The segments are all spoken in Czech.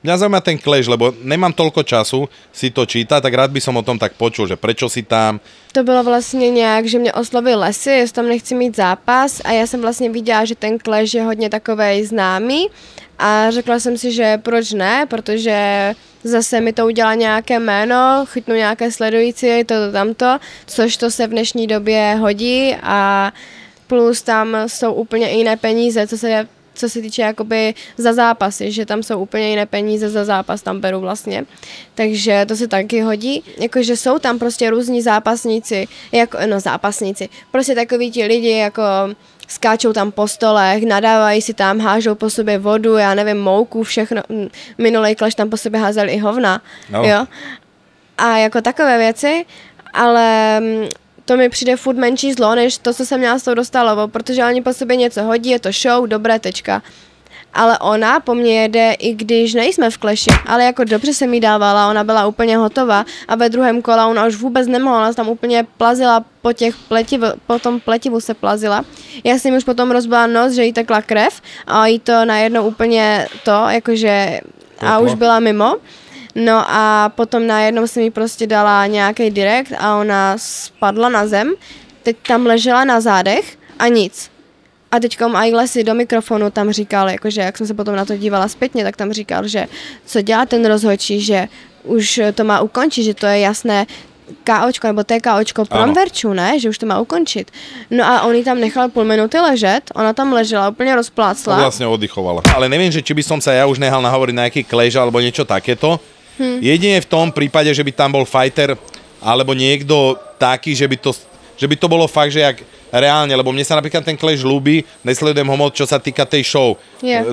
Mňa zaujíma ten clash, lebo nemám toľko času si to čítať, tak rád by som o tom tak počul, že prečo si tam. To bylo vlastně nějak, že mě oslovil Lesy, jestli tam nechci mít zápas a já jsem vlastně viděla, že ten clash je hodně takovej známý a řekla jsem si, že proč ne, protože zase mi to udělá nějaké jméno, chytnu nějaké sledující, to tamto, což to se v dnešní době hodí a plus tam jsou úplně jiné peníze, co se týče jakoby za zápasy, že tam jsou úplně jiné peníze za zápas, tam beru vlastně. Takže to se taky hodí. Jakože jsou tam prostě různí zápasníci, zápasníci, prostě takoví ti lidi, jako skáčou tam po stolech, nadávají si tam, hážou po sobě vodu, já nevím, mouku, všechno. Minulej clash tam po sobě házeli i hovna, jo. A jako takové věci, ale to mi přijde furt menší zlo, než to, co jsem měla s tou Dostalovou, protože oni po sobě něco hodí, je to show, dobré, tečka. Ale ona po mně jede, i když nejsme v kleši, ale jako dobře se mi dávala, ona byla úplně hotová a ve druhém kola ona už vůbec nemohla, ona tam úplně plazila po tom pletivu se plazila. Já jsem už potom rozbila nos, že jí tekla krev a jí to najednou úplně to, jakože a už byla mimo. No a potom najednou jsem jí prostě dala nějaký direkt a ona spadla na zem, teď tam ležela na zádech a nic. A teďkom i Lesy do mikrofonu tam říkal, jakože jak jsem se potom na to dívala zpětně, tak tam říkal, že co dělá ten rozhodčí, že už to má ukončit, že to je jasné KOčko, nebo TKOčko pro Verču, ne? Že už to má ukončit. No a on ji tam nechal půl minuty ležet, ona tam ležela, úplně rozplácla. A vlastne oddychovala. Ale neviem, že či by som sa ja už nehal nahovoriť na nejaký clash alebo niečo takéto. Jedine v tom prípade, že by tam bol fighter alebo niekto taký, že by to bolo fakt, že jak reálne, lebo mne sa napríklad ten clash ľúbi, nesledujem ho moc, čo sa týka tej show.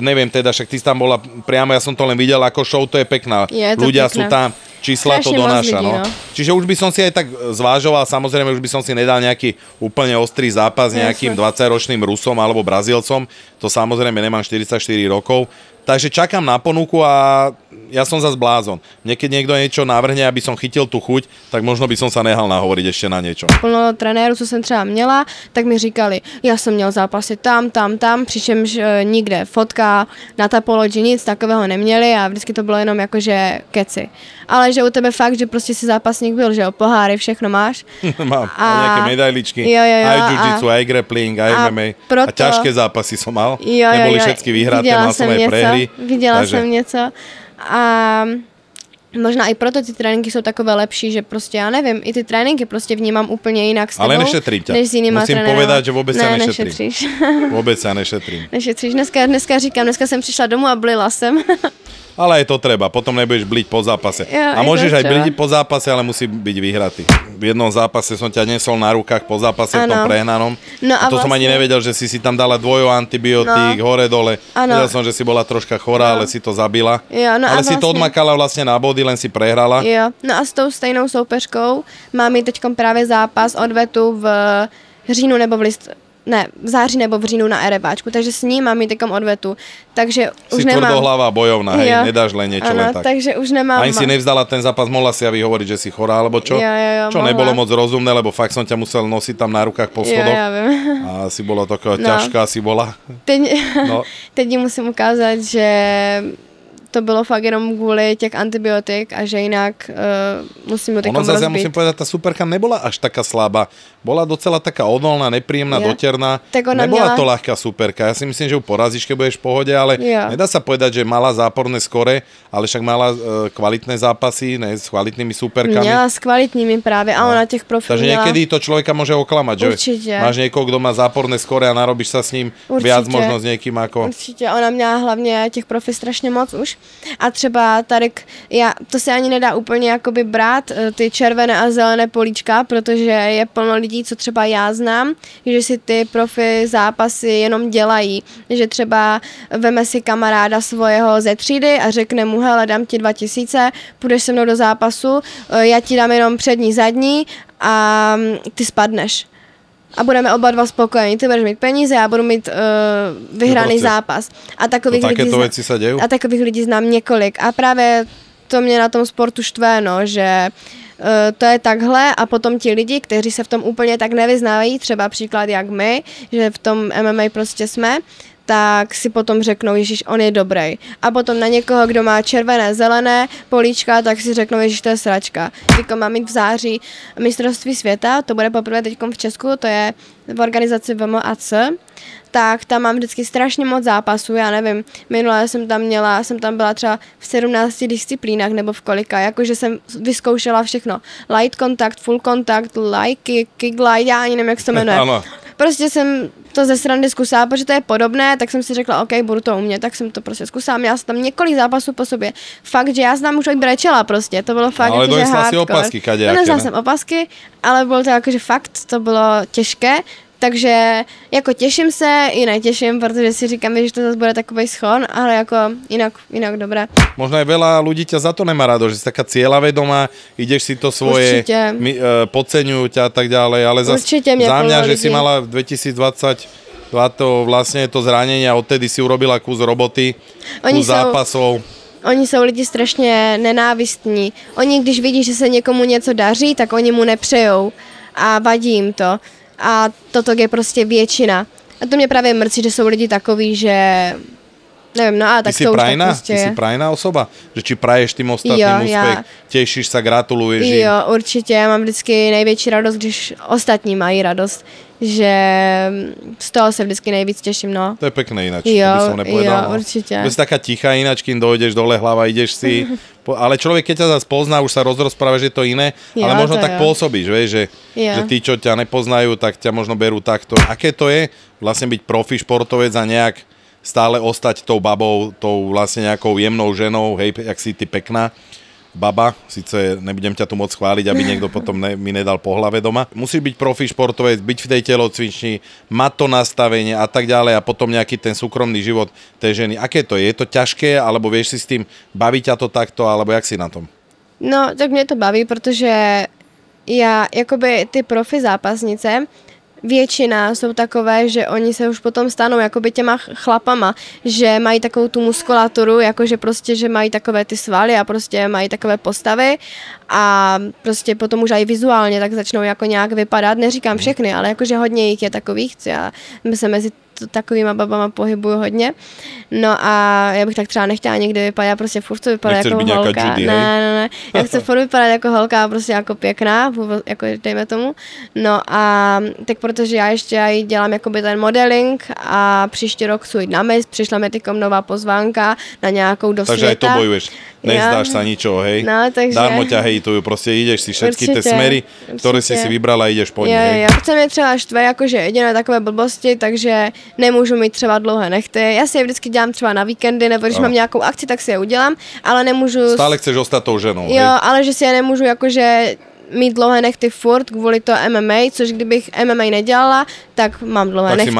Neviem teda, však ty tam bola priamo, ja som to len videl ako show, to je pekná. Ľudia sú tam, čísla to donáša. No. Čiže už by som si aj tak zvážoval, samozrejme už by som si nedal nejaký úplne ostrý zápas nejakým 20-ročným Rusom alebo Brazílcom, to samozrejme nemám 44 rokov. Takže čakám na ponuku a ja som zas blázon. Mne keď niekto niečo navrhne, aby som chytil tu chuť, tak možno by som sa nehal nahovoriť ešte na niečo. Plno trenérů, co jsem třeba měla, tak mi říkali, já jsem měl zápasy tam, přičemž nikde fotka, na Tapology nic takového neměli a vždycky to bylo jenom jakože keci. Ale že u tebe fakt, že prostě si zápasník byl, že jo, poháry, všechno máš. Mám nejaké medailičky, aj jiu-jitsu, aj grappling, aj MMA. A ťažké zápasy som mal, neboli všetky vyhraté, mal som aj prehry. Viděla jsem něco a možná i proto ty tréninky jsou takové lepší, že prostě já nevím, i ty tréninky prostě vnímám úplně jinak s tebou, ale nešetrím ťa. Než s jinýma musím trenérama. povedať, že vůbec sa nešetrím. Nešetříš. Vůbec sa nešetrím. Nešetříš. Dneska říkám, dneska jsem přišla domů a blila jsem. Ale aj to treba, potom nebudeš bliť po zápase. Jo, a môžeš aj bliť po zápase, ale musí byť vyhratý. V jednom zápase som ťa nesol na rukách po zápase v tom prehnanom. No a to som ani nevedel, že si tam dala antibiotík, hore dole. Vedel som, že si bola troška chorá, ale si to zabila. Jo, ale si to odmakala vlastne na body, len si prehrala. Jo, no a s tou stejnou soupeřkou mám i teďkom právě zápas odvetu v říjnu nebo v září nebo v říjnu na Erebáčku, takže s ním mám i takom odvetu, takže už nemám... Si tvrdohlava bojovná, hej, nedáš len niečo len tak. Takže už nemám... Ani si nevzdala ten zápas, mohla si ja vyhovoriť, že si chorá, alebo čo? Čo mohla. Nebolo moc rozumné, lebo fakt som ťa musel nosiť tam na rukách po schodoch. Ja viem. A si bola taká ťažká, si bola. Teď musím ukázať, že to bylo fakt jenom kvůli těch antibiotik a že jinak musím ju takom rozbiť. Ja musím povedať, tá superka nebola až taká slabá. Bola docela taká odolná, nepríjemná, doterná. Nebola to ľahká superka. Ja si myslím, že ju porazíš, keď budeš v pohode, ale nedá sa povedať, že mala záporné skore, ale však mala kvalitné zápasy, ne, s kvalitnými superkami. Měla s kvalitnými práve a ona těch profí Takže niekedy to človeka môže oklamať, že určite. Máš niekoho, kto má záporné skore a narobíš sa s ním viac možno s niekým ako... Určite, ona měla hlavně těch profí strašně moc už. A třeba tady, to se ani nedá úplně jakoby brát, ty červené a zelené políčka, protože je plno lidí, co třeba já znám, že si ty profi zápasy jenom dělají. Že třeba veme si kamaráda svého ze třídy a řekne mu, hele, dám ti 2000, půjdeš se mnou do zápasu, já ti dám jenom přední, zadní a ty spadneš. A budeme oba dva spokojení. Ty budeš mít peníze, já budu mít vyhraný zápas. A takových lidí znám několik. A právě to mě na tom sportu štve, no, že to je takhle a potom ti lidi, kteří se v tom úplně tak nevyznávají, třeba příklad jak my, že v tom MMA prostě jsme, tak si potom řeknou, Ježíš, on je dobrý. A potom na někoho, kdo má červené, zelené políčka, tak si řeknou, Ježíš, to je sračka. Teďko mám mít v září mistrovství světa, to bude poprvé teďkom v Česku, to je v organizaci VMAC, tak tam mám vždycky strašně moc zápasů, já nevím, minule jsem tam byla třeba v 17 disciplínách nebo v kolika, jakože jsem vyzkoušela všechno. Light contact, full contact, light kick, kick light, já ani nevím, jak se to jmenuje. Prostě jsem to ze srandy zkusila, protože to je podobné, tak jsem si řekla, OK, budu to umět, tak jsem to prostě zkusila. Měla jsem tam několik zápasů po sobě. Fakt, že já jsem tam už brečela prostě, to bylo fakt, ale že hardcore. si opasky, kadejaké, Donesla jsem opasky, ale bylo to jakože fakt, to bylo těžké. Takže jako těším se i netěším, protože si říkám, že to zase bude takovej schon, ale jako inak dobré. Možno aj veľa ľudí ťa za to nemá rado, že si taká cieľavedomá, ideš si to svoje, podceňujú ťa a tak ďalej, ale zase za mňa, že si mala v 2020 vlastne to zranenie a odtedy si urobila kus roboty, kus zápasov. Oni jsou lidi strašně nenávistní. Oni, když vidí, že se někomu něco daří, tak oni mu nepřejou a vadí jim to. A toto je prostě většina. A to mě právě mrzí, že jsou lidi takový, že nevím, no a tak to už tak prostě je. Ty si prajná osoba? Že či praješ tým ostatním úspěch, těšíš se, gratuluješ jim? Jo, určitě, já mám vždycky největší radost, když ostatní mají radost. Že z toho se vždycky nejvíc těším, no. To je pekné ináč, to by som nepovedal. Jo, určite. To si taká tichá ináč, kým dojdeš dole hlava, ideš si, ale človek, keď ťa zase pozná, už sa rozpráva, že je to iné, ale možno tak pôsobíš, vieš, že tí, čo ťa nepoznajú, tak ťa možno berú takto. Aké to je vlastne byť profi športovec a nejak stále ostať tou babou, tou vlastne nejakou jemnou ženou, hej, jak si ty pekná baba, síce nebudem ťa tu moc chváliť, aby niekto potom mi nedal po hlave doma. Musíš byť profi športovec, byť v tej telocvični, mať to nastavenie a tak ďalej a potom nejaký ten súkromný život tej ženy. Aké to je? Je to ťažké, alebo vieš si s tým, baví ťa to takto, alebo jak si na tom? No, tak mě to baví, protože já, jakoby ty profi zápasnice, většina jsou takové, že oni se už potom stanou jakoby těma chlapama, že mají takovou tu muskulaturu, jakože prostě, že mají takové ty svaly a prostě mají takové postavy a prostě potom už i vizuálně tak začnou jako nějak vypadat, neříkám všechny, ale jakože hodně jich je takových, já se mezi takovýma babama pohybuju hodně. No a já bych tak třeba nechtěla někdy vypadat, já prostě furt vypadat jako holka. Judy, ne. Já chci furt vypadat jako holka a prostě jako pěkná, jako dejme tomu. No a tak protože já ještě aj dělám jakoby ten modeling a příští rok chci jít na Miss, přišla mi tykom nová pozvánka na nějakou do takže světa. Takže aj to bojuješ. Nezdáš sa ničoho, hej? No, takže... Darmo ťa hejtujú, proste ideš si všetky tie smery, ktoré si vybrala, ideš po nich, hej? Já chcem je třeba štve, jakože jediné takové blbosti, takže nemůžu mít třeba dlouhé nechty. Já si je vždycky dělám třeba na víkendy, nebo když mám nějakou akci, tak si je udělám, ale nemůžu... Stále chceš ostať tou ženou, hej? Jo, ale že si je nemůžu jakože mít dlouhé nechty furt kvůli to MMA, což kdybych MMA nedělala, tak mám dlouhé nechty,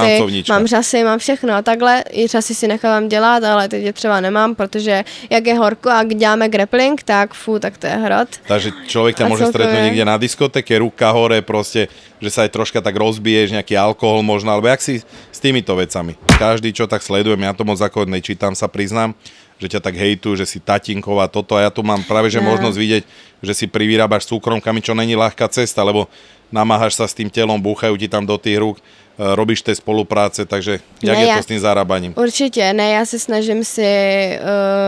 mám řasy, mám všechno a takhle, i řasy si nechávám dělat, ale teď je třeba nemám, protože jak je horko a děláme grappling, tak tak to je hrot. Takže člověk ťa môže stretnúť niekde na diskotéke, ruka hore, proste, že sa aj troška tak rozbiješ, nejaký alkohol možno, alebo jak si s týmito vecami. Každý, čo tak sledujem, ja to moc ako nečítam, sa priznám, že ťa tak hejtujú, že si tatinková toto a ja tu mám práve že možnosť vidieť, že si privyrábaš súkromkami, čo není ľahká cesta, lebo namáhaš sa s tým telom, búchajú ti tam do tých rúk, robíš té spolupráce, takže jak je to s tím zarábaním? Určitě, ne, já se snažím si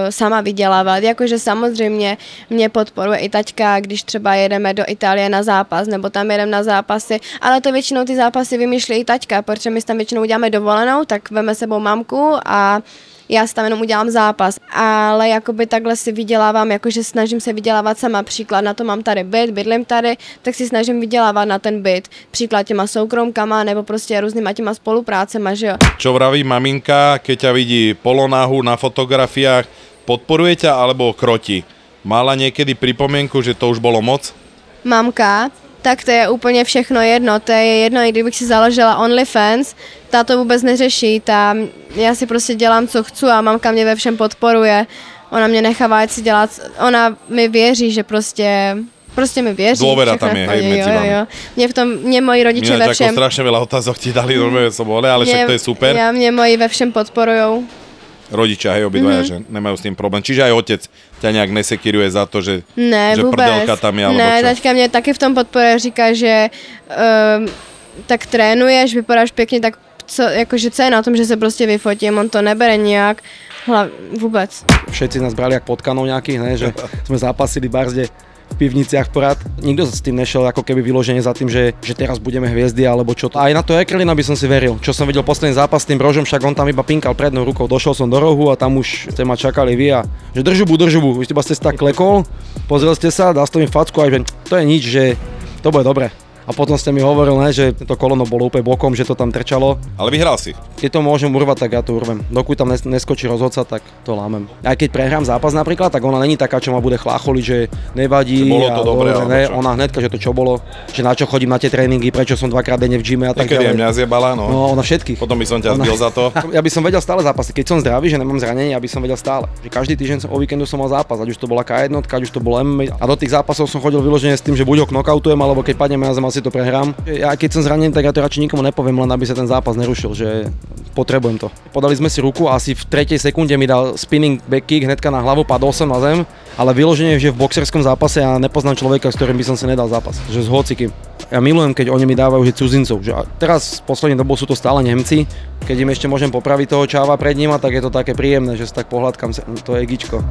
sama vydělávat, jakože samozřejmě mě podporuje i taťka, když třeba jedeme do Itálie na zápas, nebo tam jedeme na zápasy, ale to většinou ty zápasy vymýšlí i taťka, protože my tam většinou uděláme dovolenou, tak veme sebou mamku a já si tam jenom udělám zápas, ale jakoby takhle si vydělávám, jakože snažím se vydělávat sama, příklad na to mám tady byt, bydlím tady, tak si snažím vydělávat na ten byt, příklad těma soukromkama nebo prostě různýma těma spoluprácema, že jo. Čo vraví maminka, keď ťa vidí polonáhu na fotografiách, podporuje ťa alebo krotí? Mala niekedy pripomienku, že to už bolo moc? Mamka, tak to je úplně všechno jedno, to je jedno, i kdybych si založila OnlyFans, ta to vůbec neřeší, já si prostě dělám, co chci a mamka mě ve všem podporuje, ona mě nechává, ať si dělat, ona mi věří, že prostě mi věří. Dôvera tam je, hej, medzi vami. Mě moji rodiče ve všem... Ako strašne veľa otázok ti dali, normálne som bol, ale však to je super. Mě moji ve všem podporujou. Rodičia, hej, obidvaja, že nemajú s tým problém. Čiže aj otec ťa nejak nesekiruje za to, že prdelka tam je, alebo ne, čo? taťka mě taky v tom podporuje, říká, že tak trénuješ, vypadáš pěkně, tak jakože co je na tom, že se prostě vyfotím, on to nebere nějak, vůbec. Všetci nás brali jak potkanov nejakých, ne? Že sme zápasili barzde v pivniciach porad. Nikto s tým nešiel ako keby vyloženie za tým, že teraz budeme hviezdy alebo čo. Aj na to Ekrelina by som si veril. Čo som videl posledný zápas s tým Brožom, však on tam iba pinkal prednou rukou, došiel som do rohu a tam už ste ma čakali vy a že držubu, už iba ste si tak klekol, pozrel ste sa, dal ste mi facku a že to je nič, že to bude dobre. A potom ste mi hovoril, ne, že to kolono bolo úplne bokom, že to tam trčalo. Ale vyhral si. Keď to môžem urvať, tak ja to urvem. Dokud tam neskočí rozhodca, tak to lámem. Aj keď prehrám zápas napríklad, tak ona není taká, čo ma bude chlácholiť, že nevadí. Bolo to dobré, ne, ona hnedka, že to čo bolo, že na čo chodím na tie tréningy, prečo som dvakrát denne v gyme a tak ďalej. Niekedy mňa zjebala, no. No, ona všetkých. Potom by som ťa zbil za to. Ja by som vedel stále zápasy, keď som zdravý, že nemám zranenie, ja by som vedel stále. Že každý týždeň o víkendu som mal zápas, ať už to bola K1, ať už to bolo MMA. A do tých zápasov som chodil vyložene s tým, že buď ho knockoutujem, alebo keď padnem ja zem, asi to prehrám. Ja keď som zranený, tak ja to radšej nikomu nepoviem, len aby sa ten zápas nerušil, že potrebujem to. Podali sme si ruku a asi v 3. sekunde mi dal spinning back kick hnedka na hlavu, padol som na zem, ale vyloženie, že v boxerskom zápase ja nepoznám človeka, s ktorým by som si nedal zápas, že s hocikým. Ja milujem, keď oni mi dávajú že cudzincov, že teraz v poslednej dobu sú to stále Nemci, keď im ešte môžem popraviť toho čáva pred nima, tak je to také príjemné, že sa tak pohľadkám to egičko.